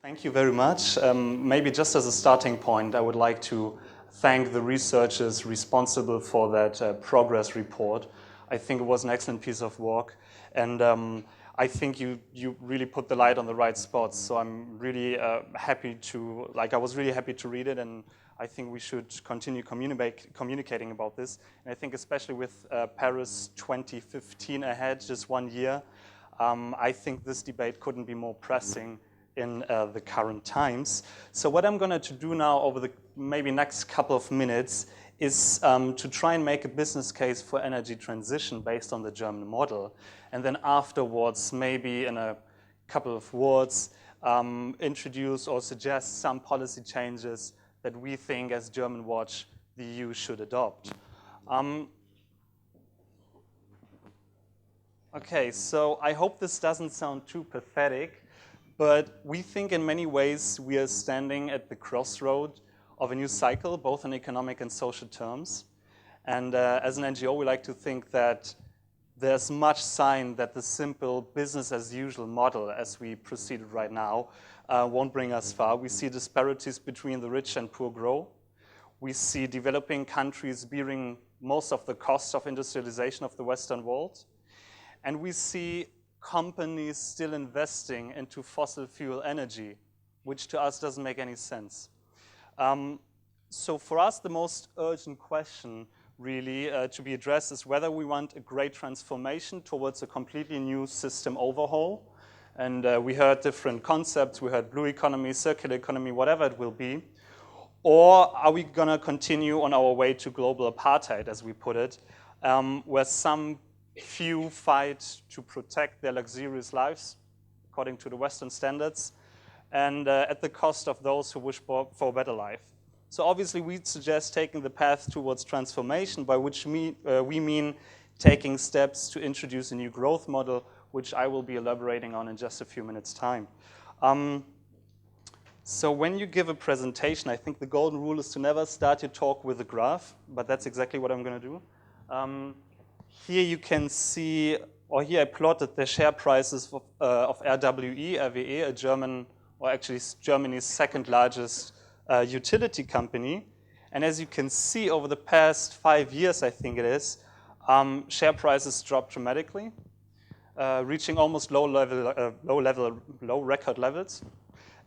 Thank you very much. Maybe just as a starting point, I would like to thank the researchers responsible for that progress report. I think it was an excellent piece of work, and I think you really put the light on the right spots. So I'm really I was really happy to read it, and I think we should continue communicating about this. And I think especially with Paris 2015 ahead, just 1 year, I think this debate couldn't be more pressing in the current times. So what I'm going to do now over the maybe next couple of minutes is to try and make a business case for energy transition based on the German model. And then afterwards, maybe in a couple of words, introduce or suggest some policy changes that we think as German Watch the EU should adopt. Okay, so I hope this doesn't sound too pathetic, but we think in many ways we are standing at the crossroad of a new cycle, both in economic and social terms. And as an NGO, we like to think that there's much sign that the simple business as usual model as we proceeded right now won't bring us far. We see disparities between the rich and poor grow. We see developing countries bearing most of the costs of industrialization of the Western world. And we see companies still investing into fossil fuel energy, which to us doesn't make any sense. So for us, the most urgent question really to be addressed is whether we want a great transformation towards a completely new system overhaul. And we heard different concepts. We heard blue economy, circular economy, whatever it will be. Or are we going to continue on our way to global apartheid, as we put it, where some few fight to protect their luxurious lives, according to the Western standards, and at the cost of those who wish for a better life. So obviously we suggest taking the path towards transformation, by which we mean taking steps to introduce a new growth model, which I will be elaborating on in just a few minutes' time. So when you give a presentation, I think the golden rule is to never start your talk with a graph, but that's exactly what I'm going to do. Here you can see, or here I plotted the share prices of RWE, a German, or actually Germany's second largest utility company. And as you can see, over the past 5 years, I think it is, share prices dropped dramatically, reaching almost low record levels.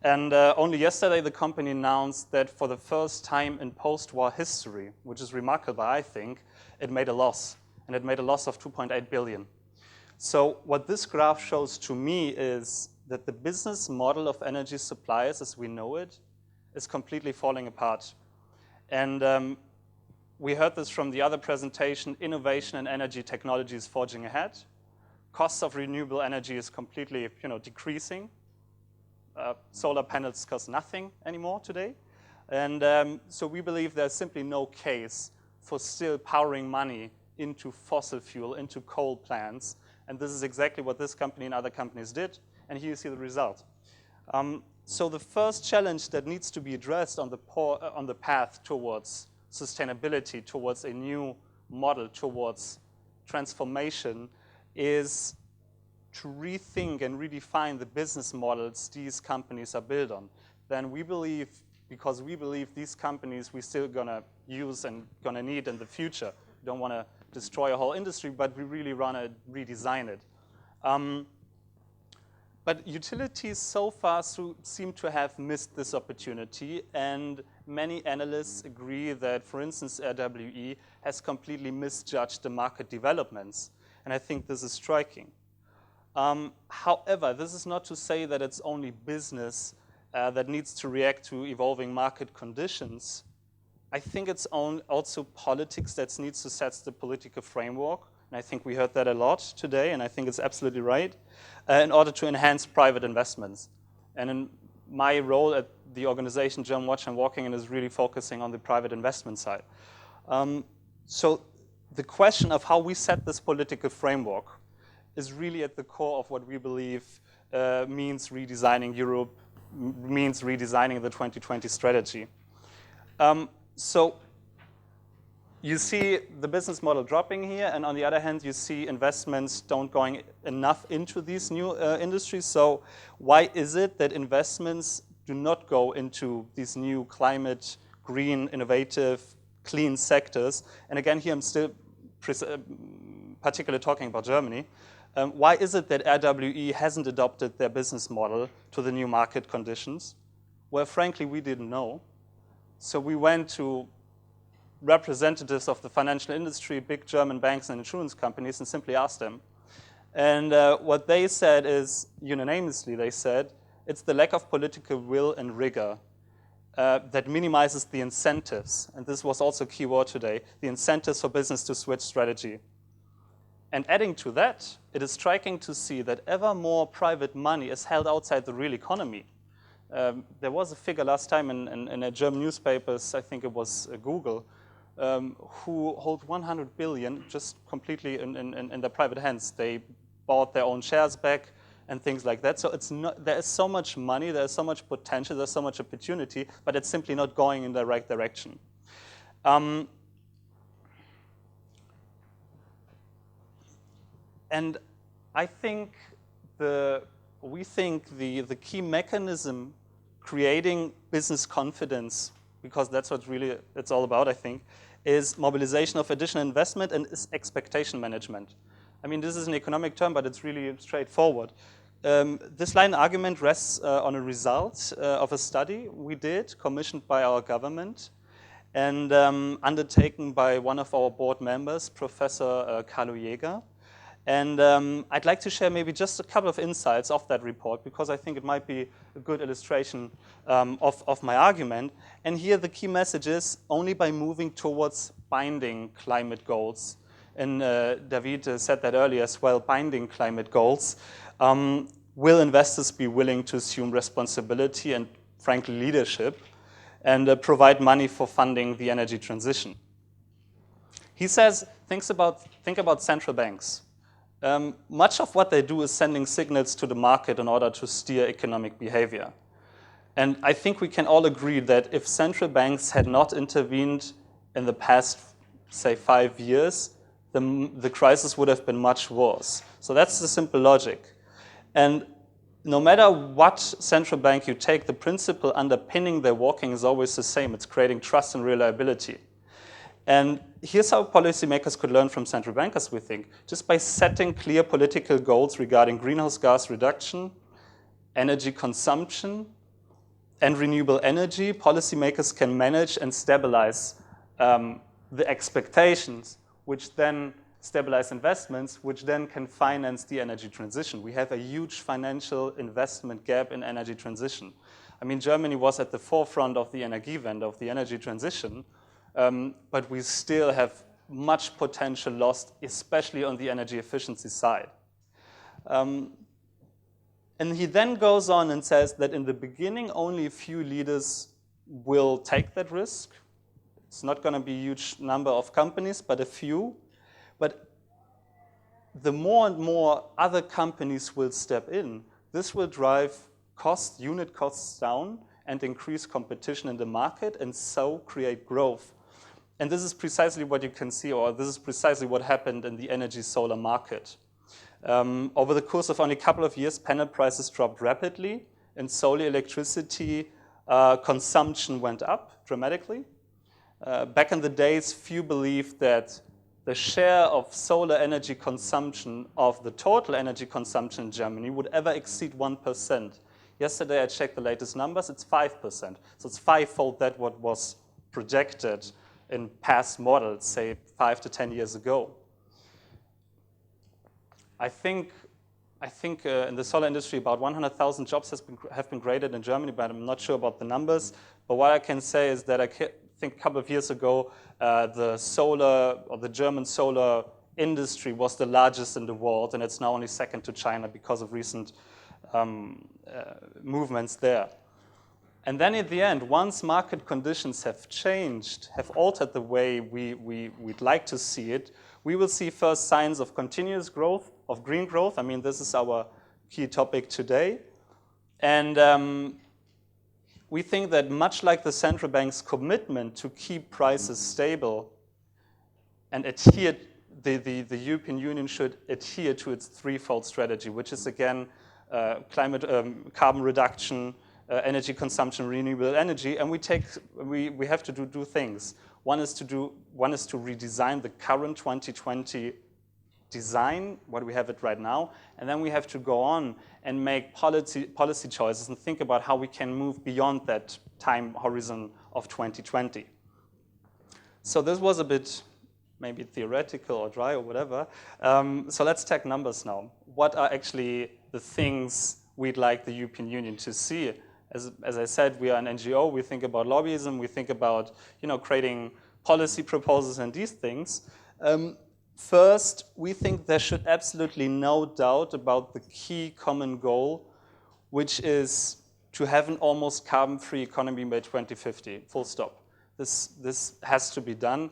And only yesterday, the company announced that for the first time in post-war history, which is remarkable, I think, it made a loss. And it made a loss of 2.8 billion. So what this graph shows to me is that the business model of energy suppliers as we know it is completely falling apart. And we heard this from the other presentation, innovation in energy technology is forging ahead. Costs of renewable energy is completely decreasing. Solar panels cost nothing anymore today. And so we believe there's simply no case for still powering money into fossil fuel, into coal plants. And this is exactly what this company and other companies did. And here you see the result. So the first challenge that needs to be addressed on the path towards sustainability, towards a new model, towards transformation, is to rethink and redefine the business models these companies are built on. Then we believe, because we believe these companies we're still going to use and going to need in the future. We don't want to destroy a whole industry, but we really want to redesign it. But utilities so far seem to have missed this opportunity, and many analysts agree that, for instance, RWE has completely misjudged the market developments, and I think this is striking. However, this is not to say that it's only business that needs to react to evolving market conditions. I think it's also politics that needs to set the political framework, and I think we heard that a lot today, and I think it's absolutely right, in order to enhance private investments. And in my role at the organization German Watch I'm working in is really focusing on the private investment side. So the question of how we set this political framework is really at the core of what we believe means redesigning Europe, means redesigning the 2020 strategy. So you see the business model dropping here, and on the other hand, you see investments don't going enough into these new industries. So why is it that investments do not go into these new climate, green, innovative, clean sectors? And again, here I'm still particularly talking about Germany. Why is it that RWE hasn't adopted their business model to the new market conditions? Well, frankly, we didn't know. So we went to representatives of the financial industry, big German banks and insurance companies, and simply asked them. And what they said is, unanimously, they said, it's the lack of political will and rigor that minimizes the incentives. And this was also a key word today, the incentives for business to switch strategy. And adding to that, it is striking to see that ever more private money is held outside the real economy. There was a figure last time in a German newspapers, I think it was Google, who hold 100 billion just completely in their private hands. They bought their own shares back and things like that. So it's not, there is so much money, there is so much potential, there's so much opportunity, but it's simply not going in the right direction. And I think we think the key mechanism creating business confidence, because that's what really it's all about, I think, is mobilization of additional investment and is expectation management. I mean, this is an economic term, but it's really straightforward. This line argument rests on a result of a study we did, commissioned by our government, and undertaken by one of our board members, Professor Carlo Jäger. And I'd like to share maybe just a couple of insights of that report, because I think it might be a good illustration of my argument. And here the key message is only by moving towards binding climate goals, and David said that earlier as well, binding climate goals, will investors be willing to assume responsibility and, frankly, leadership, and provide money for funding the energy transition. He says, think about central banks. Much of what they do is sending signals to the market in order to steer economic behavior. And I think we can all agree that if central banks had not intervened in the past, say, 5 years, the crisis would have been much worse. So that's the simple logic. And no matter what central bank you take, the principle underpinning their working is always the same. It's creating trust and reliability. And here's how policymakers could learn from central bankers, we think. Just by setting clear political goals regarding greenhouse gas reduction, energy consumption, and renewable energy, policymakers can manage and stabilize the expectations, which then stabilize investments, which then can finance the energy transition. We have a huge financial investment gap in energy transition. I mean, Germany was at the forefront of the Energiewende, of the energy transition, but we still have much potential lost, especially on the energy efficiency side. And he then goes on and says that in the beginning, only a few leaders will take that risk. It's not going to be a huge number of companies, but a few. But the more and more other companies will step in, this will drive unit costs down and increase competition in the market, and so create growth. And this is precisely what you can see, or this is precisely what happened in the energy solar market. Over the course of only a couple of years, panel prices dropped rapidly, and solar electricity consumption went up dramatically. Back in the days, few believed that the share of solar energy consumption of the total energy consumption in Germany would ever exceed 1%. Yesterday, I checked the latest numbers, it's 5%. So it's fivefold that what was projected in past models, say 5 to 10 years ago. I think in the solar industry, about 100,000 jobs have been created in Germany, but I'm not sure about the numbers. But what I can say is that I think a couple of years ago, the German solar industry was the largest in the world, and it's now only second to China because of recent movements there. And then at the end, once market conditions have changed, have altered the way we'd like to see it, we will see first signs of continuous growth, of green growth. I mean, this is our key topic today. And we think that much like the central bank's commitment to keep prices stable, and adhere. The European Union should adhere to its threefold strategy, which is again carbon reduction, energy consumption, renewable energy, and we have to do things. One is to redesign the current 2020 design, what we have it right now, and then we have to go on and make policy choices and think about how we can move beyond that time horizon of 2020. So this was a bit maybe theoretical or dry or whatever. So let's take numbers now. What are actually the things we'd like the European Union to see? As I said, we are an NGO. We think about lobbyism. We think about creating policy proposals and these things. First, we think there should absolutely no doubt about the key common goal, which is to have an almost carbon-free economy by 2050, full stop. This has to be done.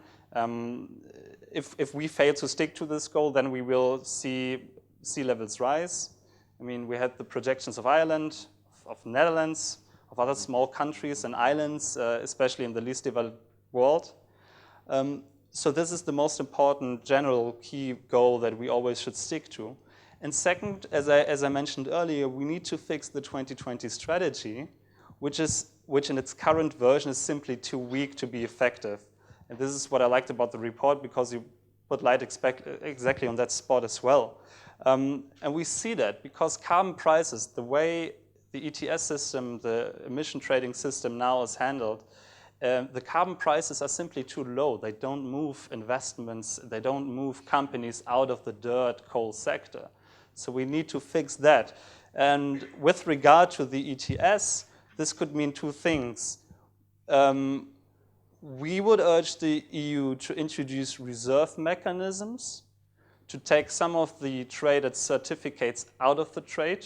If we fail to stick to this goal, then we will see sea levels rise. I mean, we had the projections of Ireland, of Netherlands, of other small countries and islands, especially in the least developed world. So this is the most important general key goal that we always should stick to. And second, as I mentioned earlier, we need to fix the 2020 strategy, which in its current version is simply too weak to be effective. And this is what I liked about the report, because you put light exactly on that spot as well. And we see that because carbon prices, the way the ETS system, the emission trading system now is handled, the carbon prices are simply too low. They don't move investments. They don't move companies out of the dirt coal sector. So we need to fix that. And with regard to the ETS, this could mean two things. We would urge the EU to introduce reserve mechanisms to take some of the traded certificates out of the trade.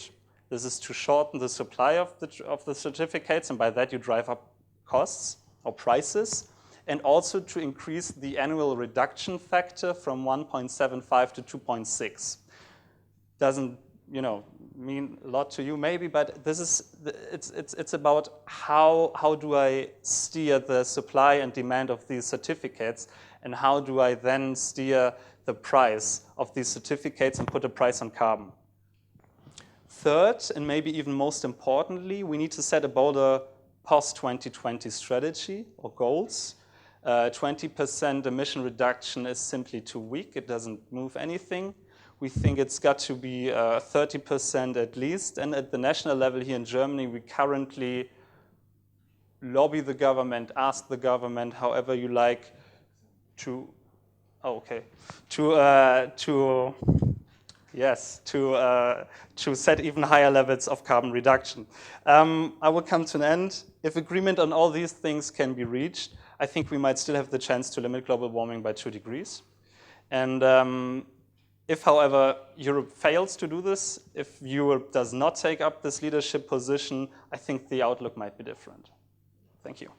This is to shorten the supply of the certificates, and by that you drive up costs or prices, and also to increase the annual reduction factor from 1.75 to 2.6. Doesn't mean a lot to you maybe, but this is it's about how do I steer the supply and demand of these certificates, and how do I then steer the price of these certificates and put a price on carbon. Third, and maybe even most importantly, we need to set a bolder post-2020 strategy or goals. 20% emission reduction is simply too weak. It doesn't move anything. We think it's got to be 30% at least. And at the national level here in Germany, we currently lobby the government, ask the government, however you like, to set even higher levels of carbon reduction. I will come to an end. If agreement on all these things can be reached, I think we might still have the chance to limit global warming by 2 degrees. And if, however, Europe fails to do this, if Europe does not take up this leadership position, I think the outlook might be different. Thank you.